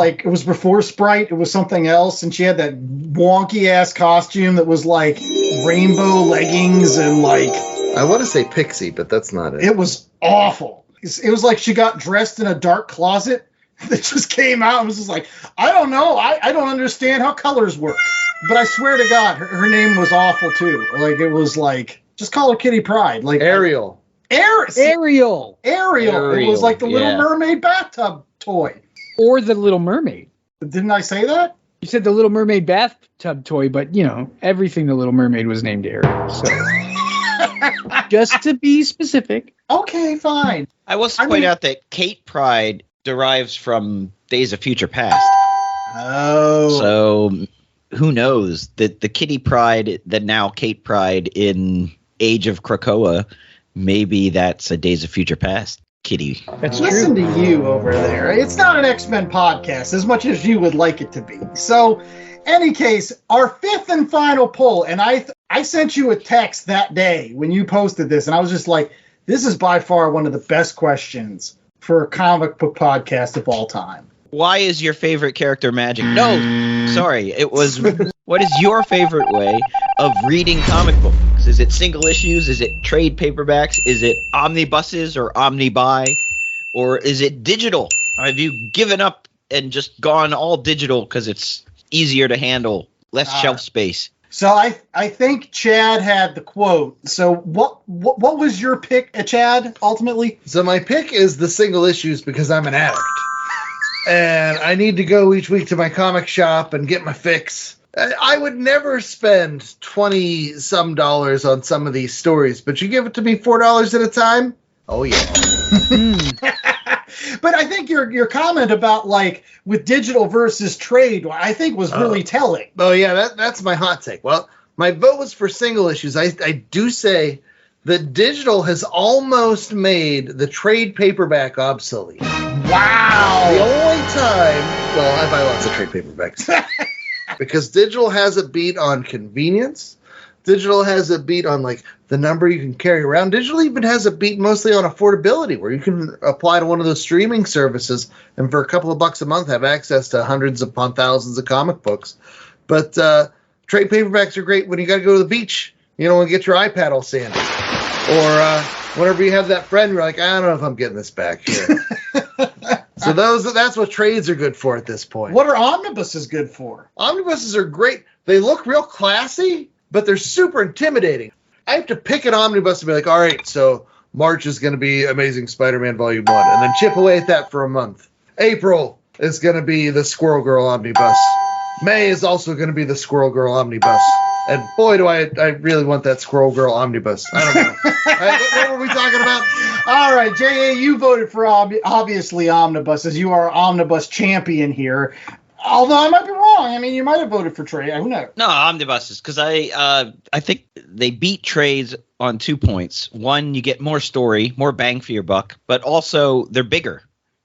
before Sprite. It was something else, and she had that wonky ass costume that was like rainbow leggings and like. I want to say Pixie, but that's not it. It was awful. It was like she got dressed in a dark closet that just came out and was just like, I don't know, I don't understand how colors work. But I swear to God, her name was awful too. Like it was like, just call her Kitty Pride, like Ariel. Ariel. It was like the Little Mermaid bathtub toy. Or the Little Mermaid. Didn't I say that? You said the Little Mermaid bathtub toy, but, everything the Little Mermaid was named Ariel. So. Just to be specific. Okay, fine. I will point out that Kate Pride derives from Days of Future Past. Oh. So, who knows? The Kitty Pride, the now Kate Pride in Age of Krakoa, maybe that's a Days of Future Past Kitty. That's Listen to you over there. It's not an X-Men podcast as much as you would like it to be. So, any case, our 5th and final poll, and I sent you a text that day when you posted this, and I was just like, this is by far one of the best questions for a comic book podcast of all time. Why is your favorite character Magic? No, sorry. It was, what is your favorite way of reading comic books? Is it single issues? Is it trade paperbacks? Is it omnibuses or omnibuy? Or is it digital? Have you given up and just gone all digital because it's easier to handle, less shelf space? So I think Chad had the quote. So what was your pick, Chad, ultimately? So my pick is the single issues because I'm an addict. And I need to go each week to my comic shop and get my fix. I would never spend $20-some on some of these stories, but you give it to me $4 at a time? Oh, yeah. But I think your comment about, like, with digital versus trade, I think was really telling. Oh, yeah, that's my hot take. Well, my vote was for single issues. I do say that digital has almost made the trade paperback obsolete. Wow. The only time... Well, I buy lots of trade paperbacks. Because digital has a beat on convenience. Digital has a beat on, like, the number you can carry around. Digital even has a beat mostly on affordability, where you can apply to one of those streaming services and for a couple of bucks a month have access to hundreds upon thousands of comic books. But trade paperbacks are great when you got to go to the beach, and get your iPad all sandy. Or whenever you have that friend, you're like, I don't know if I'm getting this back here. So that's what trades are good for at this point. What are omnibuses good for? Omnibuses are great. They look real classy, but they're super intimidating. I have to pick an omnibus and be like, all right, so March is going to be Amazing Spider-Man Volume 1, and then chip away at that for a month. April is going to be the Squirrel Girl Omnibus. May is also going to be the Squirrel Girl Omnibus. And boy, do I really want that Squirrel Girl Omnibus. I don't know. What were we talking about? All right, J.A., you voted for obviously omnibuses. You are omnibus champion here. Although I might be wrong. I mean, you might have voted for trade. Who knows? No, omnibuses, because I think they beat trades on 2 points. One, you get more story, more bang for your buck, but also they're bigger.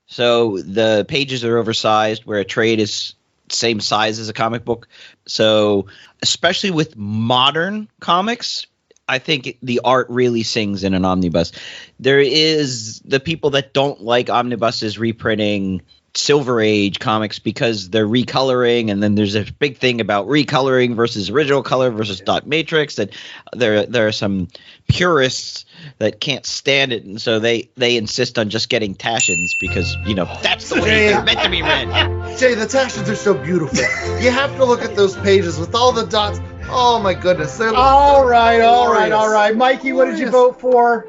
So the pages are oversized, where a trade is same size as a comic book. So especially with modern comics, I think the art really sings in an omnibus. There is the people that don't like omnibuses reprinting Silver Age comics because they're recoloring, and then there's a big thing about recoloring versus original color versus dot matrix, and there are some purists that can't stand it, and so they insist on just getting Taschens because that's the way they're meant to be read. Jay, the Taschens are so beautiful. You have to look at those pages with all the dots. Oh my goodness, they're all right. Mikey, what did you vote for?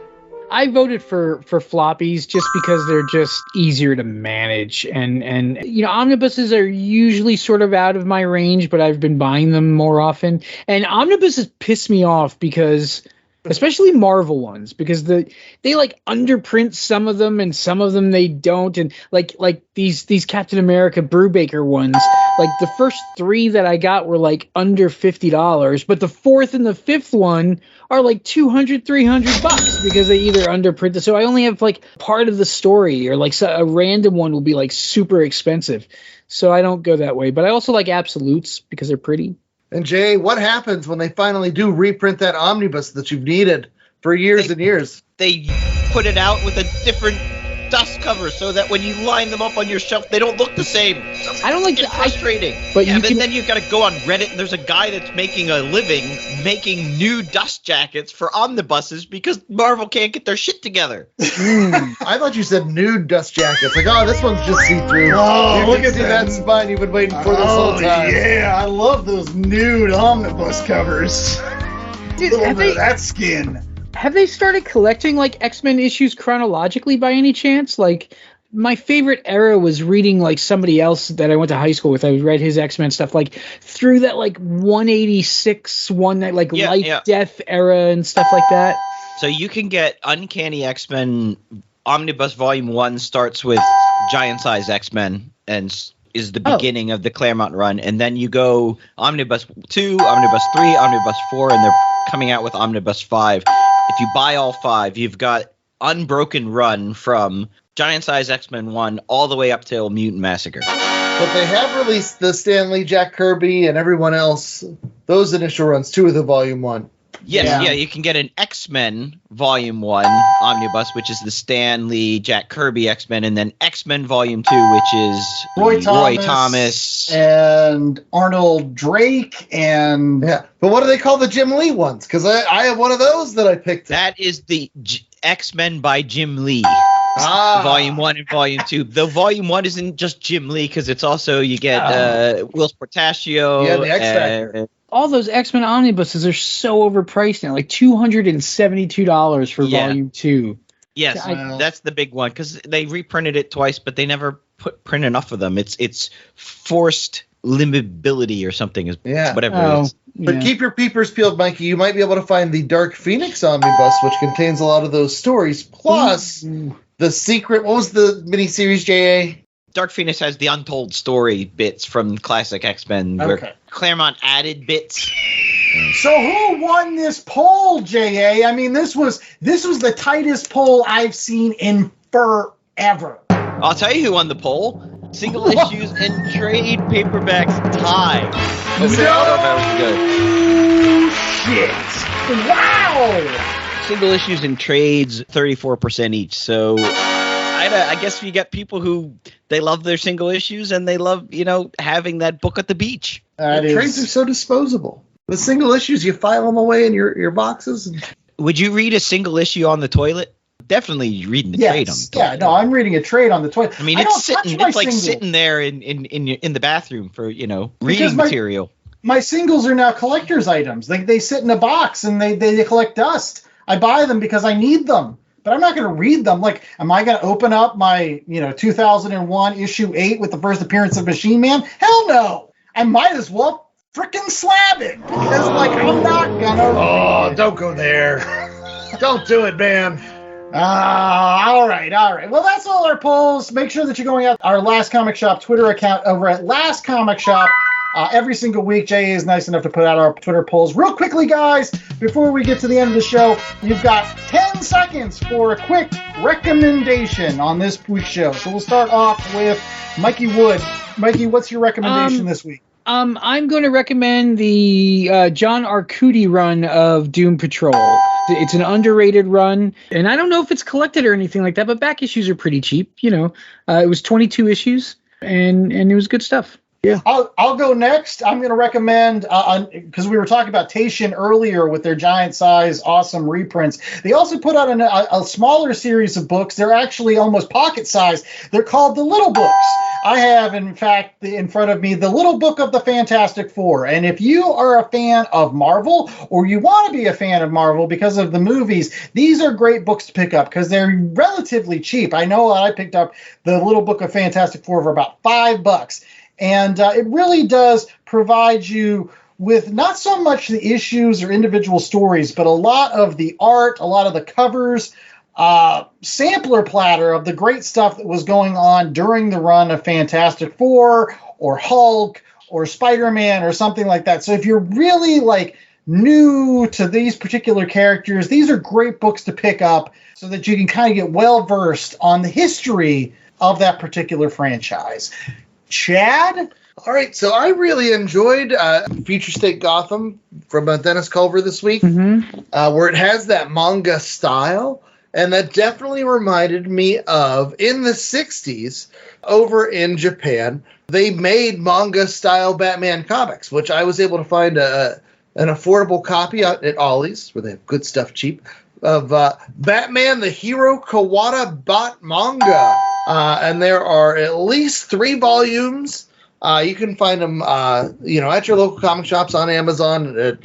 I voted for floppies just because they're just easier to manage, and omnibuses are usually sort of out of my range, but I've been buying them more often. And omnibuses piss me off because, especially Marvel ones, because they like underprint some of them and some of them they don't, and like these Captain America Brubaker ones, like the first 3 that I got were like under $50, but the 4th and the 5th one are like $200-$300 because they either underprinted. So I only have like part of the story, or like a random one will be like super expensive. So I don't go that way. But I also like absolutes because they're pretty. And Jay, what happens when they finally do reprint that omnibus that you've needed for years and years? They put it out with a different dust cover so that when you line them up on your shelf, they don't look the same. I don't like it's frustrating. But then you've got to go on Reddit, and there's a guy that's making a living making new dust jackets for omnibuses because Marvel can't get their shit together. I thought you said nude dust jackets. Like, oh, this one's just see-through. Oh, look at that spine you've been waiting for this whole time. Yeah, I love those nude omnibus covers. Dude, that skin. Have they started collecting like X-Men issues chronologically by any chance? Like, my favorite era was reading like somebody else that I went to high school with. I read his X-Men stuff like through that like 186 one that like Death era and stuff like that. So you can get Uncanny X-Men Omnibus Volume 1 starts with Giant Size X-Men and is the beginning of the Claremont run, and then you go Omnibus 2, Omnibus 3, Omnibus 4, and they're coming out with Omnibus 5. If you buy all 5, you've got unbroken run from Giant Size X-Men 1 all the way up till Mutant Massacre. But they have released the Stan Lee, Jack Kirby, and everyone else, those initial runs, 2 of the Volume 1. Yes, yeah, you can get an X-Men Volume 1 Omnibus, which is the Stan Lee, Jack Kirby X-Men, and then X-Men Volume 2, which is Roy Thomas and Arnold Drake, and... Yeah, but what do they call the Jim Lee ones? Because I have one of those that I picked. That is the X-Men by Jim Lee. Volume 1 and Volume 2. Though Volume 1 isn't just Jim Lee, because it's also, you get Will Portacio. Yeah, the X-Factor. all those X-Men omnibuses are so overpriced now, like $272 for volume 2. Yes, that's the big one because they reprinted it twice, but they never print enough of them. It's forced limitability or something, whatever it is. But keep your peepers peeled, Mikey. You might be able to find the Dark Phoenix omnibus, which contains a lot of those stories, plus the secret. What was the miniseries, J.A.? Dark Phoenix has the untold story bits from classic X-Men, where Claremont added bits. So who won this poll, J.A.? I mean, this was the tightest poll I've seen in forever. I'll tell you who won the poll. Single issues and trade paperbacks tie. Shit! Wow! Single issues and trades, 34% each. So I guess you get people who they love their single issues and they love having that book at the beach. Trades are so disposable. The single issues, you file them away in your boxes. Would you read a single issue on the toilet? Definitely reading the trade on the toilet. Yeah, no, I'm reading a trade on the toilet. I mean, it's like sitting there in the bathroom for, reading material. My singles are now collector's items. They sit in a box and they collect dust. I buy them because I need them, but I'm not going to read them. Like, am I going to open up my, 2001 issue 8 with the first appearance of Machine Man? Hell no. I might as well freaking slab it because, I'm not going to. Oh, don't go there. Don't do it, man. All right. Well, that's all our polls. Make sure that you're going out our Last Comic Shop Twitter account over at Last Comic Shop. Every single week, Jay is nice enough to put out our Twitter polls. Real quickly, guys, before we get to the end of the show, you've got 10 seconds for a quick recommendation on this week's show. So we'll start off with Mikey Wood. Mikey, what's your recommendation this week? I'm going to recommend the John Arcudi run of Doom Patrol. It's an underrated run, and I don't know if it's collected or anything like that, but back issues are pretty cheap. It was 22 issues, and it was good stuff. Yeah, I'll go next. I'm going to recommend, because we were talking about Taishin earlier with their giant size, awesome reprints. They also put out a smaller series of books. They're actually almost pocket size. They're called the Little Books. I have, in fact, in front of me, the Little Book of the Fantastic Four. And if you are a fan of Marvel, or you want to be a fan of Marvel because of the movies, these are great books to pick up because they're relatively cheap. I know I picked up the Little Book of Fantastic Four for about $5. And it really does provide you with not so much the issues or individual stories, but a lot of the art, a lot of the covers, sampler platter of the great stuff that was going on during the run of Fantastic Four or Hulk or Spider-Man or something like that. So if you're really new to these particular characters, these are great books to pick up so that you can kind of get well versed on the history of that particular franchise. Chad? All right, so I really enjoyed Future State Gotham from Dennis Culver this week, where it has that manga style, and that definitely reminded me of, in the 60s, over in Japan, they made manga-style Batman comics, which I was able to find an affordable copy out at Ollie's, where they have good stuff cheap, of Batman the Hero Kawada Bot manga. And there are at least 3 volumes. You can find them, at your local comic shops, on Amazon, at,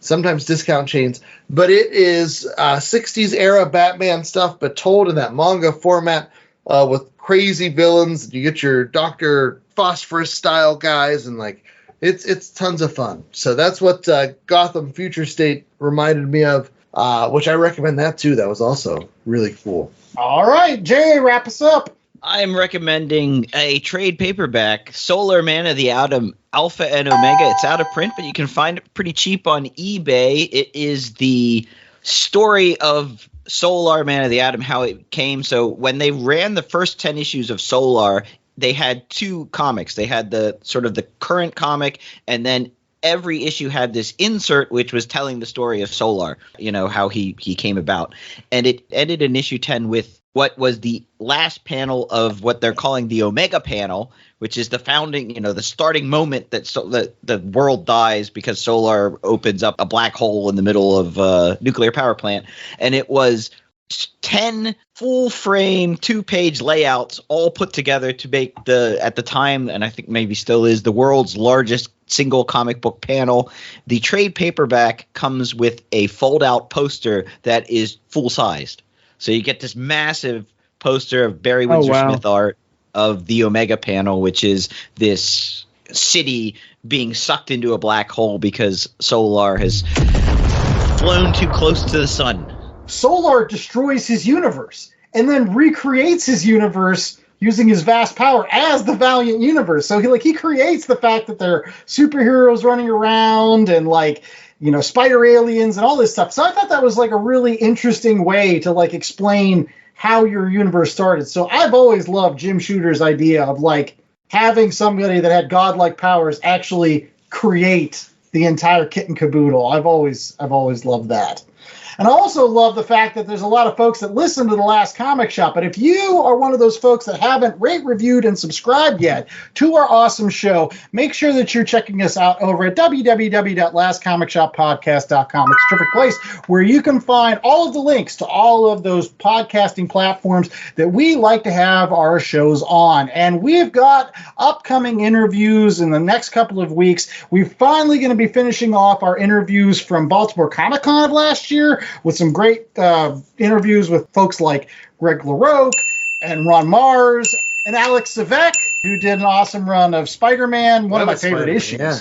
sometimes discount chains. But it is 60s era Batman stuff, but told in that manga format with crazy villains. You get your Dr. Phosphorus style guys, and it's tons of fun. So that's what Gotham Future State reminded me of, which I recommend that too. That was also really cool. All right, Jay, wrap us up. I'm recommending a trade paperback, Solar Man of the Atom, Alpha and Omega. It's out of print, but you can find it pretty cheap on eBay. It is the story of Solar Man of the Atom, how it came. So when they ran the first 10 issues of Solar, they had 2 comics. They had the sort of the current comic, and then every issue had this insert which was telling the story of Solar, how he came about. And it ended in issue 10 with what was the last panel of what they're calling the Omega panel, which is the founding, the starting moment that the world dies because Solar opens up a black hole in the middle of a nuclear power plant. And it was 10 full frame 2-page layouts all put together to make at the time, and I think maybe still is, the world's largest single comic book panel. The trade paperback comes with a fold out poster that is full sized. So you get this massive poster of Barry Windsor Smith art of the Omega panel, which is this city being sucked into a black hole because Solar has flown too close to the sun. Solar destroys his universe and then recreates his universe using his vast power as the Valiant Universe. So he creates the fact that there are superheroes running around and spider aliens and all this stuff. So I thought that was a really interesting way to explain how your universe started. So I've always loved Jim Shooter's idea of having somebody that had godlike powers actually create the entire kit and caboodle. I've always loved that. And I also love the fact that there's a lot of folks that listen to The Last Comic Shop. But if you are one of those folks that haven't reviewed, and subscribed yet to our awesome show, make sure that you're checking us out over at www.lastcomicshoppodcast.com. It's a terrific place where you can find all of the links to all of those podcasting platforms that we like to have our shows on. And we've got upcoming interviews in the next couple of weeks. We're finally going to be finishing off our interviews from Baltimore Comic Con of last year, with some great interviews with folks like Greg LaRocque and Ron Mars and Alex Sevek, who did an awesome run of Spider-Man, one of my favorite issues. Yeah.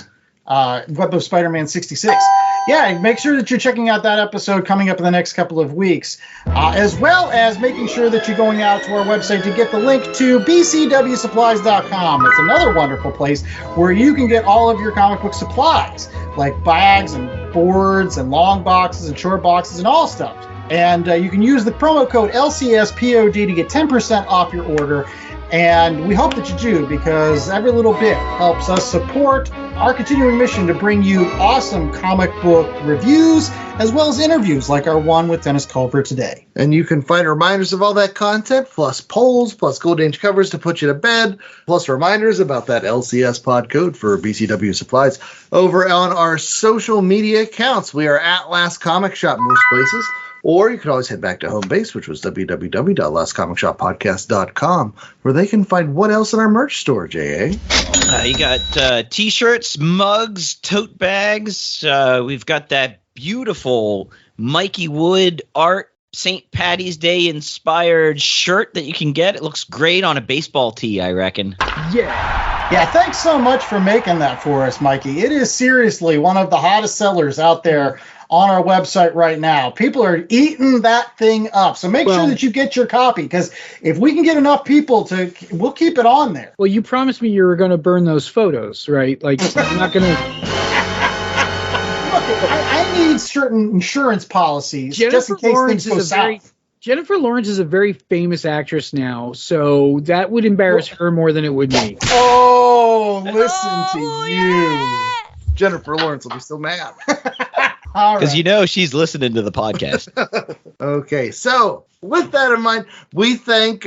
Web of Spider-Man 66. Yeah, make sure that you're checking out that episode coming up in the next couple of weeks, as well as making sure that you're going out to our website to get the link to bcwsupplies.com. It's another wonderful place where you can get all of your comic book supplies, like bags and boards and long boxes and short boxes and all stuff. And you can use the promo code LCSPOD to get 10% off your order. And we hope that you do, because every little bit helps us support our continuing mission to bring you awesome comic book reviews, as well as interviews like our one with Dennis Culver today. And you can find reminders of all that content, plus polls, plus Gold Age covers to put you to bed, plus reminders about that LCS pod code for BCW Supplies over on our social media accounts. We are at Last Comic Shop most places. Or you can always head back to home base, which was www.lastcomicshoppodcast.com, where they can find what else in our merch store, J.A.? You got T-shirts, mugs, tote bags. We've got that beautiful Mikey Wood art St. Patty's Day inspired shirt that you can get. It looks great on a baseball tee, I reckon. Yeah, thanks so much for making that for us, Mikey. It is seriously one of the hottest sellers out there on our website right now. People are eating that thing up. So make sure that you get your copy, because if we can get enough people we'll keep it on there. Well, you promised me you were going to burn those photos, right? I'm not going to... I need certain insurance policies just in case things go south. Jennifer Lawrence is a very famous actress now, so that would embarrass her more than it would me. Oh, listen to you. Jennifer Lawrence will be so mad. Because she's listening to the podcast. Okay, so with that in mind, we thank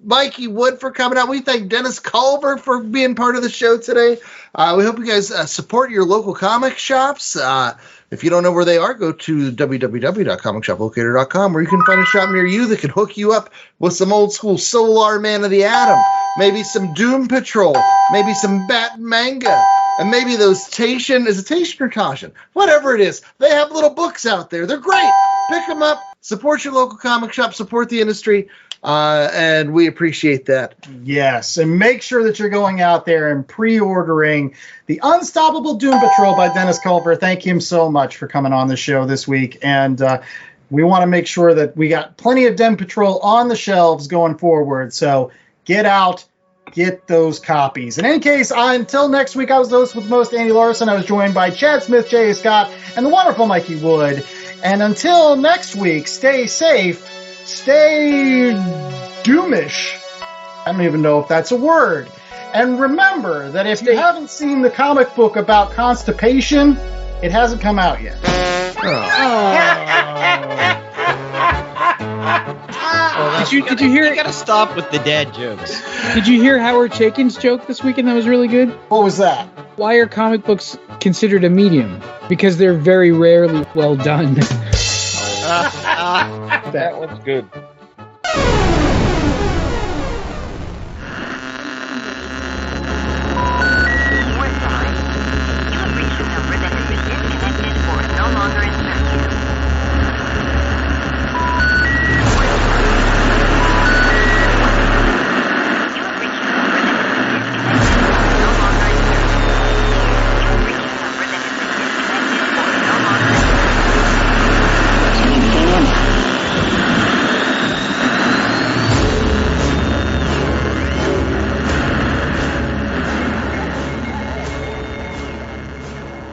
Mikey Wood for coming out. We thank Dennis Culver for being part of the show today. We hope you guys support your local comic shops. If you don't know where they are, go to www.comicshoplocator.com, where you can find a shop near you that can hook you up with some old school Solar Man of the Atom, maybe some Doom Patrol, maybe some Bat Manga, and maybe those Taishan, is it Taishan or Tashin? Whatever it is, they have little books out there. They're great. Pick them up. Support your local comic shop. Support the industry. And we appreciate that. Yes, and make sure that you're going out there and pre-ordering The Unstoppable Doom Patrol by Dennis Culver. Thank him so much for coming on the show this week. And we want to make sure that we got plenty of Doom Patrol on the shelves going forward. So get out. Get those copies. In any case, until next week, I was the host with most, Andy Larson. I was joined by Chad Smith, J.A. Scott, and the wonderful Mikey Wood. And until next week, stay safe, stay doomish. I don't even know if that's a word. And remember that if you haven't seen the comic book about constipation, it hasn't come out yet. Did you hear? You gotta stop with the dad jokes. Did you hear Howard Chaykin's joke this weekend? That was really good. What was that? Why are comic books considered a medium? Because they're very rarely well done. that. That one's good.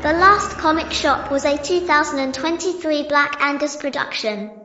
The Last Comic Shop was a 2023 Black Angus production.